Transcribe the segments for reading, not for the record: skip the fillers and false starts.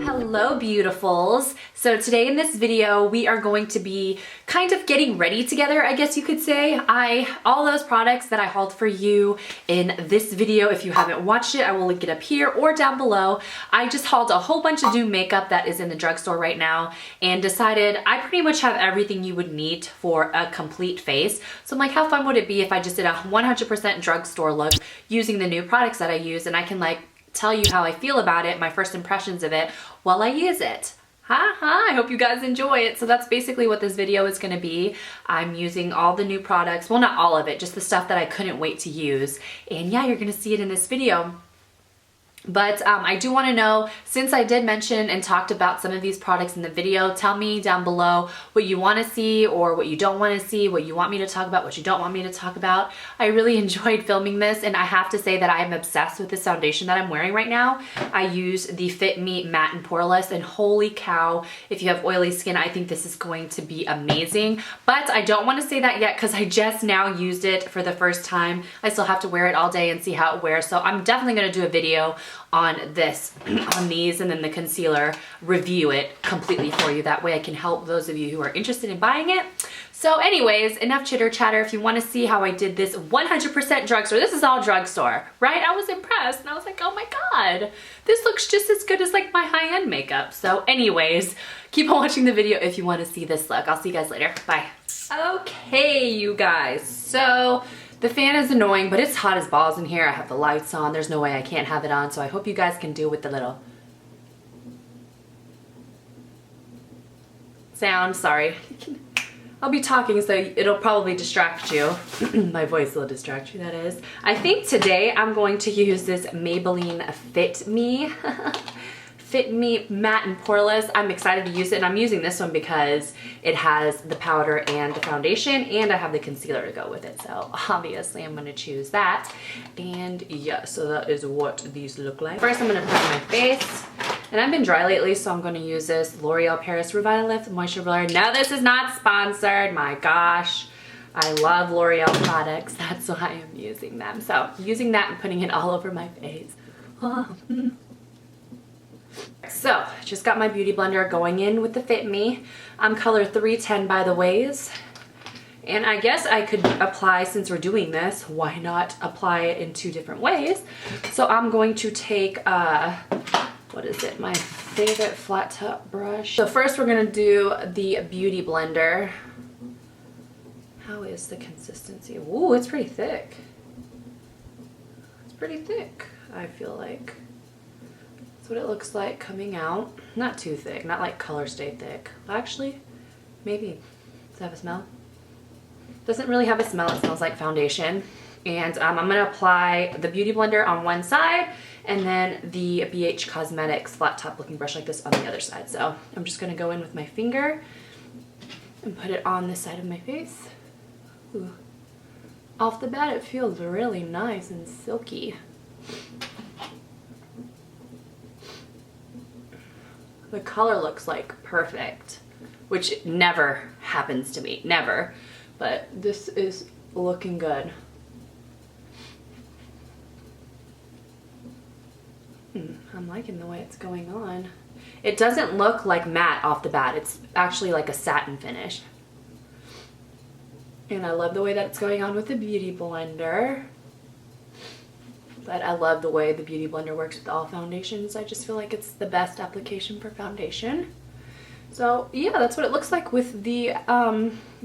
Hello beautifuls. So today in this video we are going to be kind of getting ready together, I guess you could say. All those products that I hauled for you in this video, if you haven't watched it, I will link it up here or down below. I just hauled a whole bunch of new makeup that is in the drugstore right now and decided I pretty much have everything you would need for a complete face. So I'm like, how fun would it be if I just did a 100% drugstore look using the new products that I use, and I can like tell you how I feel about it, my first impressions of it while I use it. I hope you guys enjoy it. So that's basically what this video is going to be. I'm using all the new products, well, not all of it, just the stuff that I couldn't wait to use. And yeah, you're going to see it in this video. But I do want to know, since I did mention and talked about some of these products in the video, tell me down below what you want to see or what you don't want to see, what you want me to talk about, what you don't want me to talk about. I really enjoyed filming this, and I have to say that I am obsessed with this foundation that I'm wearing right now. I use the Fit Me Matte and Poreless, and holy cow, if you have oily skin, I think this is going to be amazing. But I don't want to say that yet because I just now used it for the first time. I still have to wear it all day and see how it wears, so I'm definitely going to do a video on this, on these, and then the concealer, review it completely for you. That way I can help those of you who are interested in buying it. So anyways, enough chitter chatter. If you want to see how I did this 100% drugstore, this is all drugstore, right? I was impressed and I was like, oh my God, this looks just as good as like my high-end makeup. So anyways, keep on watching the video if you want to see this look. I'll see you guys later. Bye. Okay, you guys. So the fan is annoying, but it's hot as balls in here. I have the lights on. There's no way I can't have it on, so I hope you guys can deal with the little sound. Sorry. I'll be talking, so it'll probably distract you. My voice will distract you, that is. I think today I'm going to use this Maybelline Fit Me. Fit Me Matte and Poreless. I'm excited to use it, and I'm using this one because it has the powder and the foundation, and I have the concealer to go with it. So obviously I'm gonna choose that. And yeah, so that is what these look like. First I'm gonna prep my face, and I've been dry lately, so I'm gonna use this L'Oreal Paris Revitalift Moisture Blur. Now this is not sponsored, my gosh. I love L'Oreal products, that's why I'm using them. So using that and putting it all over my face. So, just got my beauty blender going in with the Fit Me. I'm color 310 by the ways. And I guess I could apply, since we're doing this, why not apply it in 2 different ways? So I'm going to take, what is it, my favorite flat top brush. So first we're gonna do the beauty blender. How is the consistency? Ooh, it's pretty thick. It's pretty thick, I feel like. What it looks like coming out. Not too thick, not like Color Stay thick. Actually, maybe. Does it have a smell? Doesn't really have a smell. It smells like foundation. And I'm gonna apply the beauty blender on one side and then the BH Cosmetics flat top looking brush like this on the other side. So I'm just gonna go in with my finger and put it on this side of my face. Ooh. Off the bat, it feels really nice and silky. The color looks like perfect, which never happens to me, never. But this is looking good. I'm liking the way it's going on. It doesn't look like matte off the bat. It's actually like a satin finish. And I love the way that it's going on with the beauty blender. But I love the way the beauty blender works with all foundations. I just feel like it's the best application for foundation. So yeah, that's what it looks like with the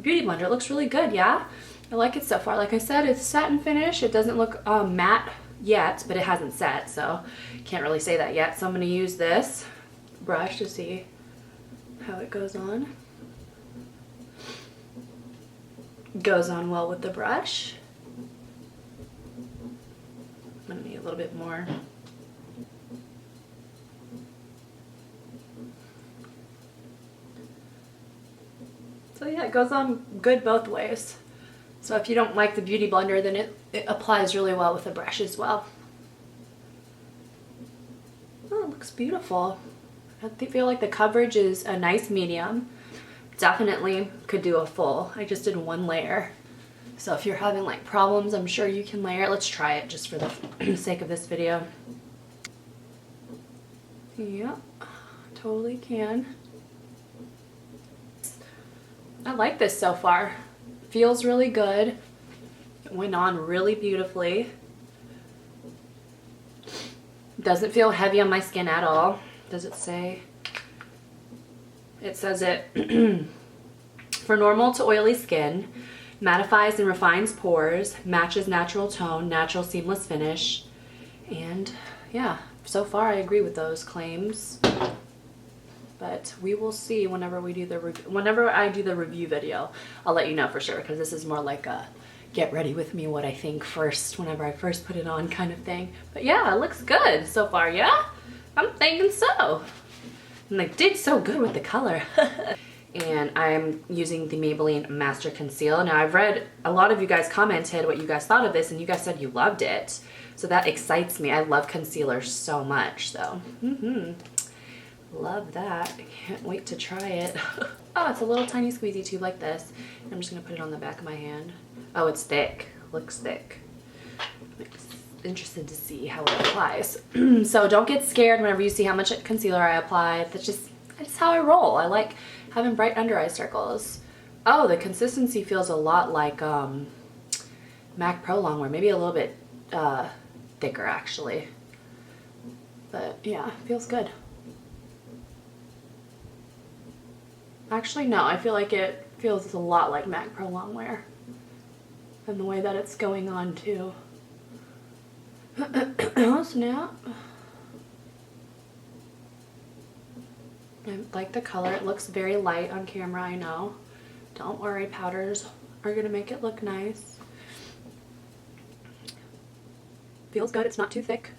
beauty blender. It looks really good, yeah? I like it so far. Like I said, it's satin finish. It doesn't look matte yet, but it hasn't set, so can't really say that yet. So I'm gonna use this brush to see how it goes on. Goes on well with the brush. I'm gonna need a little bit more. So yeah, it goes on good both ways. So if you don't like the beauty blender, then it applies really well with a brush as well. Oh, it looks beautiful. I feel like the coverage is a nice medium. Definitely could do a full. I just did one layer. So if you're having like problems, I'm sure you can layer it. Let's try it just for the sake of this video. Yep, totally can. I like this so far. Feels really good. It went on really beautifully. Doesn't feel heavy on my skin at all. Does it say? It says it for normal to oily skin, mattifies and refines pores, matches natural tone, natural seamless finish, and yeah, so far I agree with those claims. But we will see whenever we do whenever I do the review video. I'll let you know for sure, because this is more like a get ready with me what I think first whenever I first put it on kind of thing. But yeah, it looks good so far. Yeah, I'm thinking so. And they did so good with the color. And I'm using the Maybelline Master Conceal. Now I've read a lot of you guys commented what you guys thought of this, and you guys said you loved it. So that excites me. I love concealer so much, so love that. I can't wait to try it. Oh, it's a little tiny squeezy tube like this. I'm just gonna put it on the back of my hand. Oh, it's thick, looks thick. I'm interested to see how it applies. So don't get scared whenever you see how much concealer I apply. That's just how I roll. I like having bright under eye circles. Oh, the consistency feels a lot like MAC Pro Longwear, maybe a little bit thicker actually. But yeah, feels good. Actually, no, I feel like it feels a lot like MAC Pro Longwear. And the way that it's going on too. Oh snap. I like the color. It looks very light on camera, I know. Don't worry, powders are gonna make it look nice. Feels good, it's not too thick.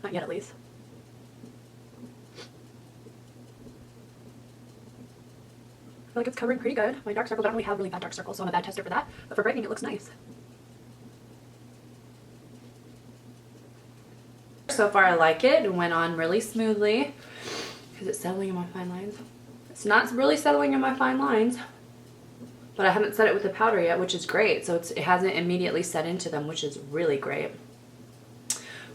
Not yet at least. I feel like it's covering pretty good. My dark circles, I don't really have really bad dark circles, so I'm a bad tester for that. But for brightening, it looks nice. So far I like it. It went on really smoothly. Is it settling in my fine lines? It's not really settling in my fine lines. But I haven't set it with the powder yet, which is great. So it hasn't immediately set into them, which is really great.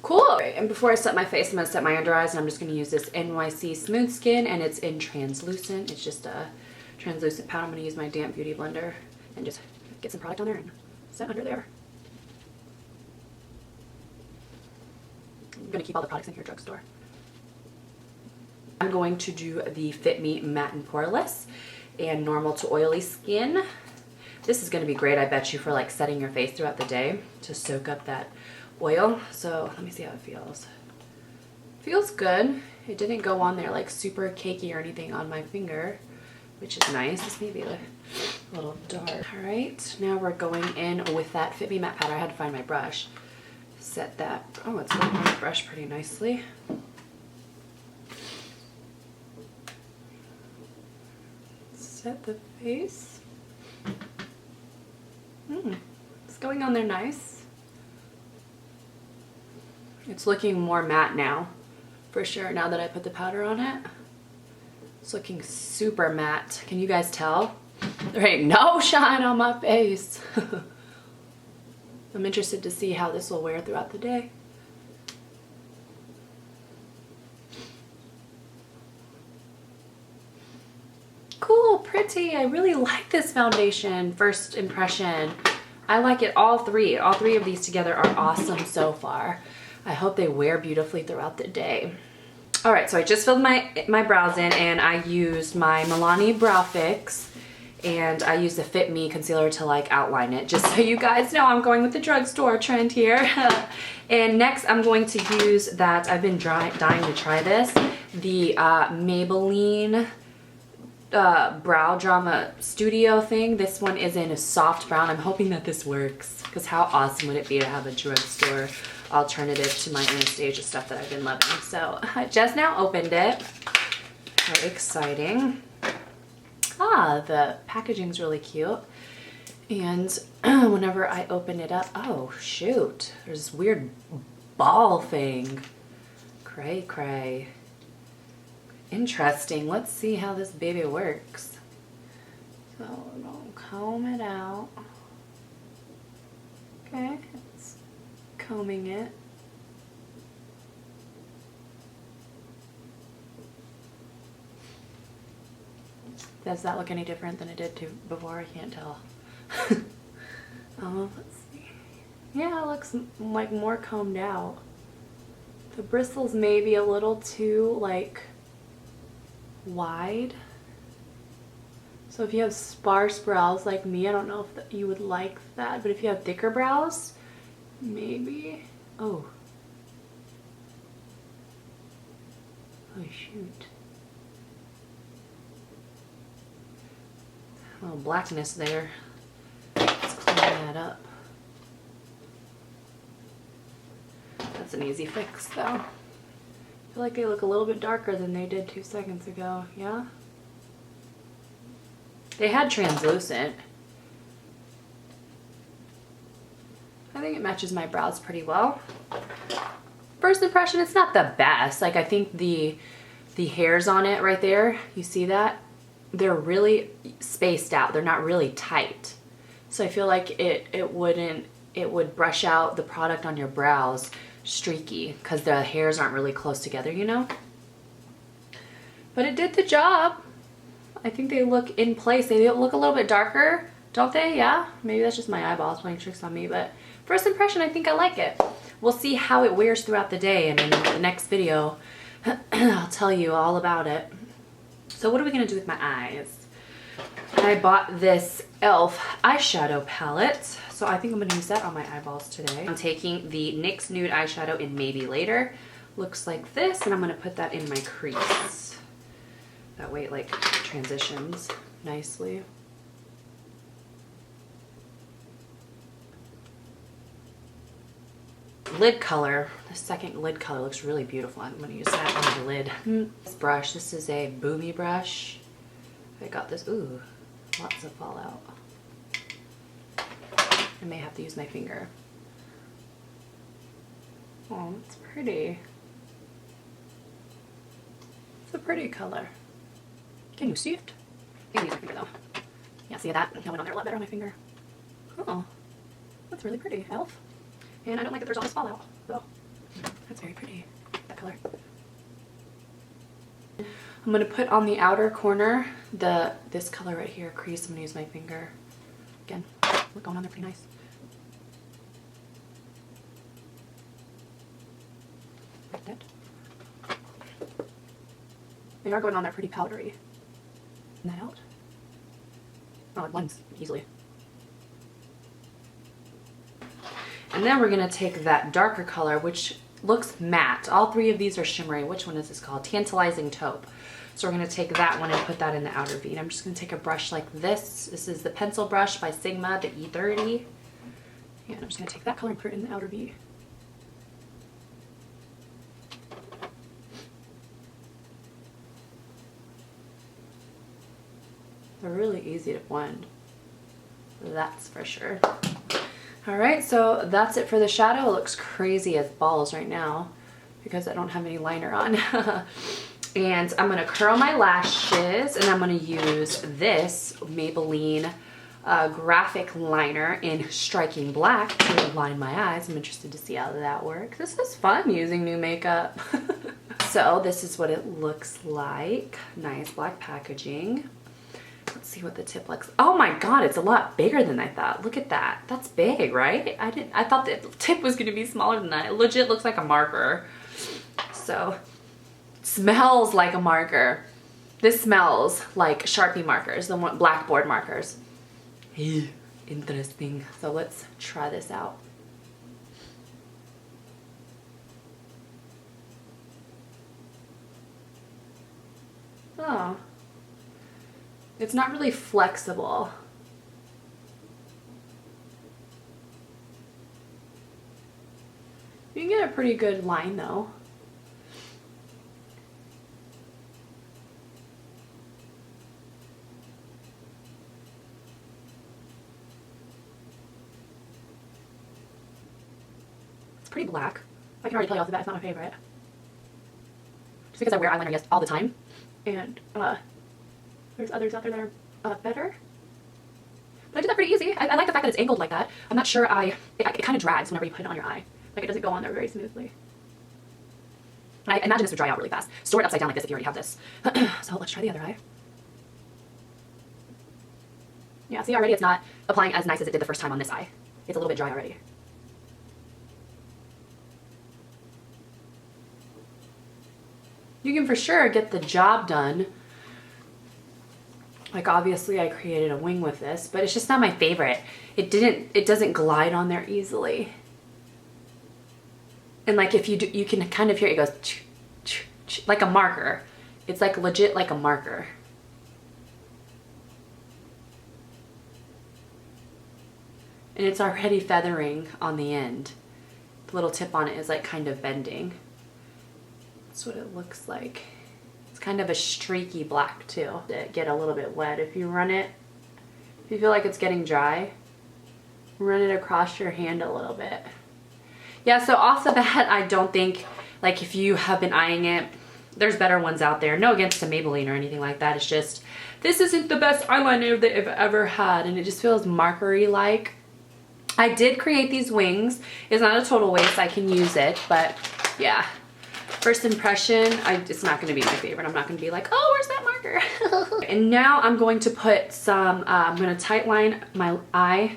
Cool. And before I set my face, I'm going to set my under eyes, and I'm just going to use this NYC Smooth Skin, and it's in translucent. It's just a translucent powder. I'm going to use my damp beauty blender and just get some product on there and set under there. I'm going to keep all the products in here, Drugstore. I'm going to do the Fit Me Matte and Poreless and normal to oily skin. This is going to be great, I bet you, for like setting your face throughout the day to soak up that oil. So let me see how it feels. Feels good. It didn't go on there like super cakey or anything on my finger, which is nice. This may be a little dark. All right, now we're going in with that Fit Me Matte powder. I had to find my brush. Set that. Oh, it's going on the brush pretty nicely. Set the face. It's going on there nice. It's looking more matte now, for sure, now that I put the powder on it. It's looking super matte. Can you guys tell? There ain't no shine on my face. I'm interested to see how this will wear throughout the day. Cool, pretty. I really like this foundation. First impression. I like it. All three of these together are awesome so far. I hope they wear beautifully throughout the day. All right, so I just filled my brows in, and I used my Milani Brow Fix, and I used the Fit Me concealer to like outline it, just so you guys know I'm going with the drugstore trend here. And next I'm going to use that, I've been dying to try this, the Maybelline Brow Drama Studio thing. This one is in a soft brown. I'm hoping that this works, because how awesome would it be to have a drugstore alternative to my Anastasia stuff that I've been loving. So I just now opened it. How exciting. Ah, the packaging's really cute. And whenever I open it up, oh shoot, there's this weird ball thing. Cray cray. Interesting. Let's see how this baby works. So we're gonna comb it out. Okay, it's combing it. Does that look any different than it did before? I can't tell. Let's see. Yeah, it looks like more combed out. The bristles may be a little too like wide. So if you have sparse brows like me, I don't know if you would like that, but if you have thicker brows, maybe. Oh. Oh shoot. A little blackness there. Let's clean that up. That's an easy fix though. I feel like they look a little bit darker than they did 2 seconds ago, yeah? They had translucent. I think it matches my brows pretty well. First impression, it's not the best. Like, I think the hairs on it right there, you see that? They're really spaced out. They're not really tight. So I feel like it would brush out the product on your brows streaky because the hairs aren't really close together, you know? But it did the job. I think they look in place. They look a little bit darker, don't they? Yeah? Maybe that's just my eyeballs playing tricks on me, but first impression, I think I like it. We'll see how it wears throughout the day, and in the next video, I'll tell you all about it. So what are we gonna do with my eyes? I bought this e.l.f. eyeshadow palette, so I think I'm gonna use that on my eyeballs today. I'm taking the NYX Nude eyeshadow in Maybe Later. Looks like this, and I'm gonna put that in my crease. That way it like transitions nicely. Lid color, the second lid color looks really beautiful. I'm gonna use that on the lid. This brush, this is a Boomy brush. I got this, ooh, lots of fallout. I may have to use my finger. Oh, it's pretty. It's a pretty color. Can you see it? I can use my finger though. Yeah, see that? That went on there a lot better on my finger. Oh, that's really pretty, e.l.f. And I don't like that there's all this fallout, though. That's very pretty, that color. I'm gonna put on the outer corner this color right here, crease. I'm gonna use my finger. Again, we're going on there pretty nice. Like that. They are going on there pretty powdery. That out? Oh, it blends easily. And then we're gonna take that darker color, which looks matte. All three of these are shimmery. Which one is this called? Tantalizing Taupe. So we're gonna take that one and put that in the outer V. And I'm just gonna take a brush like this. This is the pencil brush by Sigma, the E30. And I'm just gonna take that color and put it in the outer V. They're really easy to blend. That's for sure. All right, so that's it for the shadow. It looks crazy as balls right now because I don't have any liner on. And I'm gonna curl my lashes, and I'm gonna use this Maybelline graphic liner in Striking Black to line my eyes. I'm interested to see how that works. This is fun using new makeup. So this is what it looks like. Nice black packaging. Let's see what the tip looks. Oh my god, it's a lot bigger than I thought. Look at that. That's big, right? I thought the tip was gonna be smaller than that. It legit looks like a marker. So, it smells like a marker. This smells like Sharpie markers, the one blackboard markers. Interesting. So let's try this out. Oh. It's not really flexible. You can get a pretty good line though. It's pretty black. I can already tell you off the bat it's not my favorite. Just because I wear eyeliner all the time. And there's others out there that are better. But I did that pretty easy. I like the fact that it's angled like that. I'm not sure it kind of drags whenever you put it on your eye. Like it doesn't go on there very smoothly. I imagine this would dry out really fast. Store it upside down like this if you already have this. So let's try the other eye. Yeah, see already it's not applying as nice as it did the first time on this eye. It's a little bit dry already. You can for sure get the job done. Like obviously I created a wing with this, but it's just not my favorite. It doesn't glide on there easily. And like if you do, you can kind of hear it goes like a marker. It's like legit like a marker. And it's already feathering on the end. The little tip on it is like kind of bending. That's what it looks like. It's kind of a streaky black too. To get a little bit wet. If you run it, if you feel like it's getting dry, run it across your hand a little bit. Yeah, so off the bat, I don't think, like if you have been eyeing it, there's better ones out there. No against to Maybelline or anything like that. It's just, this isn't the best eyeliner that I've ever had, and it just feels markery like. I did create these wings. It's not a total waste. I can use it, but yeah. First impression, it's not going to be my favorite. I'm not going to be like, oh, where's that marker? And now I'm going to put some, I'm going to tight line my eye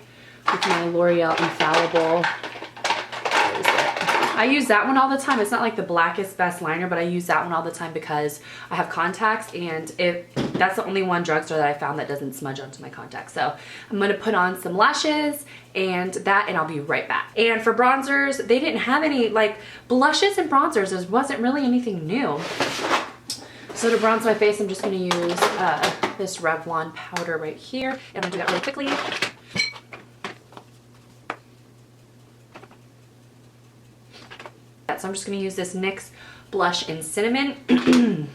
with my L'Oreal Infallible. Where is it? I use that one all the time. It's not like the blackest best liner, but I use that one all the time because I have contacts, and that's the only one drugstore that I found that doesn't smudge onto my contacts. So I'm going to put on some lashes and I'll be right back. And for bronzers, they didn't have any like blushes and bronzers. There wasn't really anything new. So to bronze my face, I'm just going to use this Revlon powder right here. And I'm going to do that really quickly. So I'm just going to use this NYX blush in Cinnamon.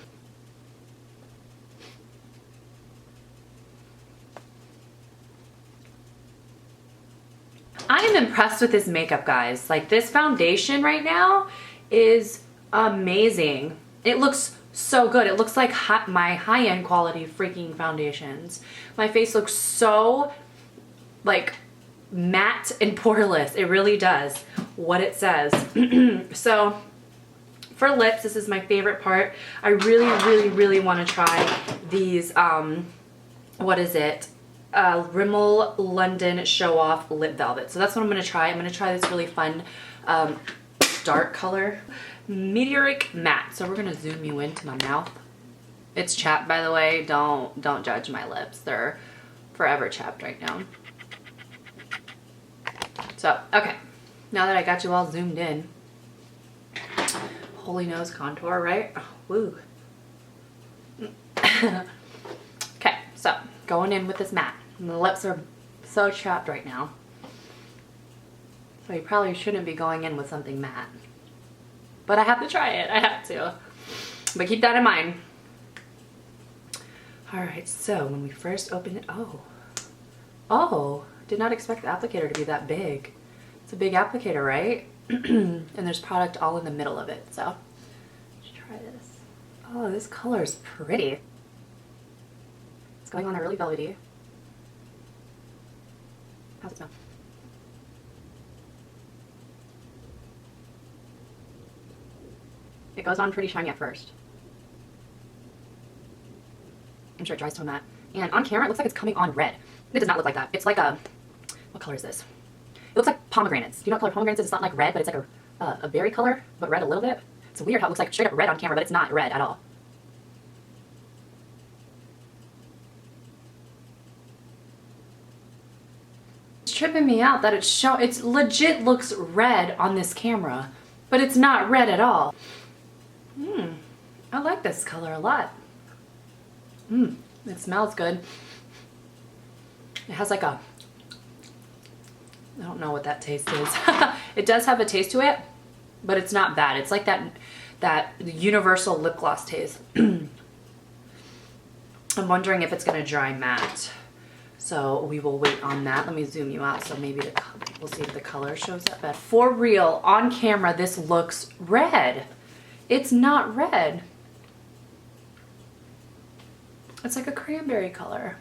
I am impressed with this makeup, guys. Like this foundation right now is amazing. It looks so good. It looks like my high-end quality freaking foundations. My face looks so like matte and poreless. It really does what it says. So for lips, this is my favorite part. I really want to try these, what is it? Rimmel London Show Off Lip Velvet. So that's what I'm going to try. I'm going to try this really fun dark color. Meteoric Matte. So we're going to zoom you into my mouth. It's chapped, by the way. Don't judge my lips. They're forever chapped right now. So, okay. Now that I got you all zoomed in. Holy nose contour, right? Oh, woo. Okay, so going in with this matte. And the lips are so chapped right now. So you probably shouldn't be going in with something matte. But I have to try it. I have to. But keep that in mind. Alright, so when we first open it, oh, did not expect the applicator to be that big. It's a big applicator, right? And there's product all in the middle of it, so let's try this. Oh, this color is pretty. It's going on a really velvety. How's it smell? It goes on pretty shiny at first. I'm sure it dries to a matte. And on camera, it looks like it's coming on red. It does not look like that. It's like a, what color is this? It looks like pomegranates. Do you know what color pomegranates is? It's not like red, but it's like a berry color, but red a little bit. It's weird how it looks like straight up red on camera, but it's not red at all. It's tripping me out that it's legit looks red on this camera, but it's not red at all. I like this color a lot. It smells good. It has like a, I don't know what that taste is. It does have a taste to it, but it's not bad. It's like that universal lip gloss taste. I'm wondering if it's gonna dry matte. So we will wait on that. Let me zoom you out so maybe we'll see if the color shows up. But for real, on camera, this looks red. It's not red. It's like a cranberry color.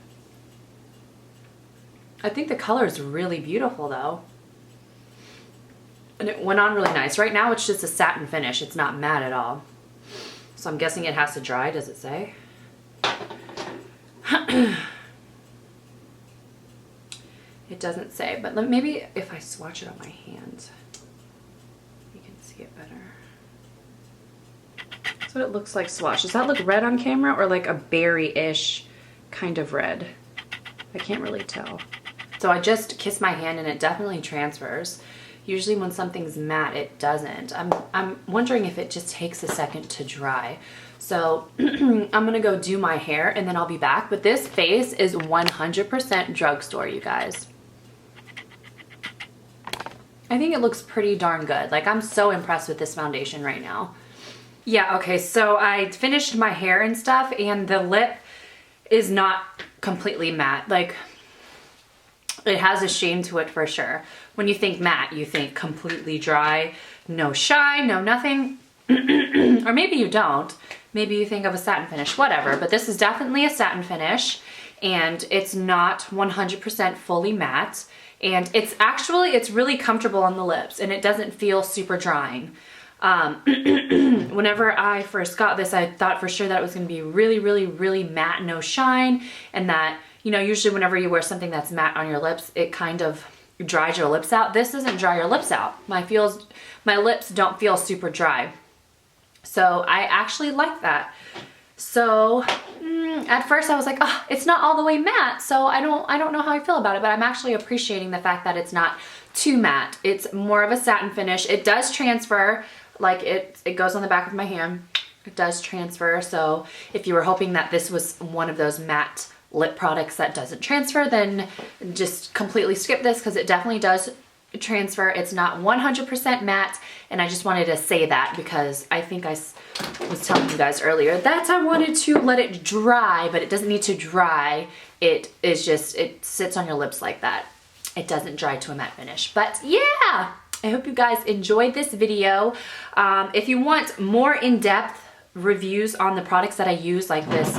I think the color is really beautiful though. And it went on really nice. Right now it's just a satin finish. It's not matte at all. So I'm guessing it has to dry, does it say? It doesn't say, but maybe if I swatch it on my hand, you can see it better. That's what it looks like swatch. Does that look red on camera or like a berry-ish kind of red? I can't really tell. So I just kissed my hand and it definitely transfers. Usually when something's matte, it doesn't. I'm wondering if it just takes a second to dry. So I'm gonna go do my hair and then I'll be back. But this face is 100% Drugstore, you guys. I think it looks pretty darn good. Like, I'm so impressed with this foundation right now. Yeah, okay, so I finished my hair and stuff and the lip is not completely matte. Like, it has a sheen to it for sure. When you think matte, you think completely dry, no shine, no nothing. Or maybe you don't. Maybe you think of a satin finish, whatever. But this is definitely a satin finish and it's not 100% fully matte. And it's really comfortable on the lips and it doesn't feel super drying. Whenever I first got this, I thought for sure that it was gonna be really, really, really matte, no shine. And that, you know, usually whenever you wear something that's matte on your lips, it kind of dries your lips out. This doesn't dry your lips out. My lips don't feel super dry. So I actually like that. So at first I was like, oh, it's not all the way matte, so I don't know how I feel about it, but I'm actually appreciating the fact that it's not too matte. It's more of a satin finish. It does transfer, like it goes on the back of my hand. It does transfer, so if you were hoping that this was one of those matte lip products that doesn't transfer, then just completely skip this because it definitely does transfer. It's not 100% matte, and I just wanted to say that because I think I was telling you guys earlier that I wanted to let it dry, but it doesn't need to dry. It is just, it sits on your lips like that. It doesn't dry to a matte finish. But yeah, I hope you guys enjoyed this video. If you want more in-depth reviews on the products that I use, like this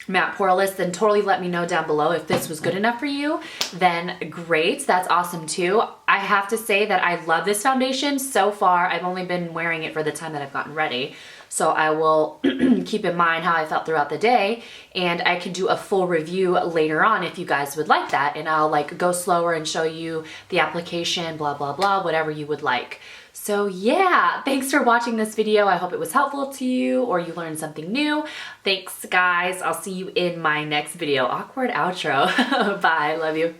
matte poreless, then totally let me know down below. If this was good enough for you, then great, that's awesome too. I have to say that I love this foundation so far. I've only been wearing it for the time that I've gotten ready, so I will keep in mind how I felt throughout the day, and I can do a full review later on if you guys would like that, and I'll like go slower and show you the application, blah blah blah, whatever you would like. So yeah, thanks for watching this video. I hope it was helpful to you or you learned something new. Thanks guys. I'll see you in my next video. Awkward outro. Bye. Love you.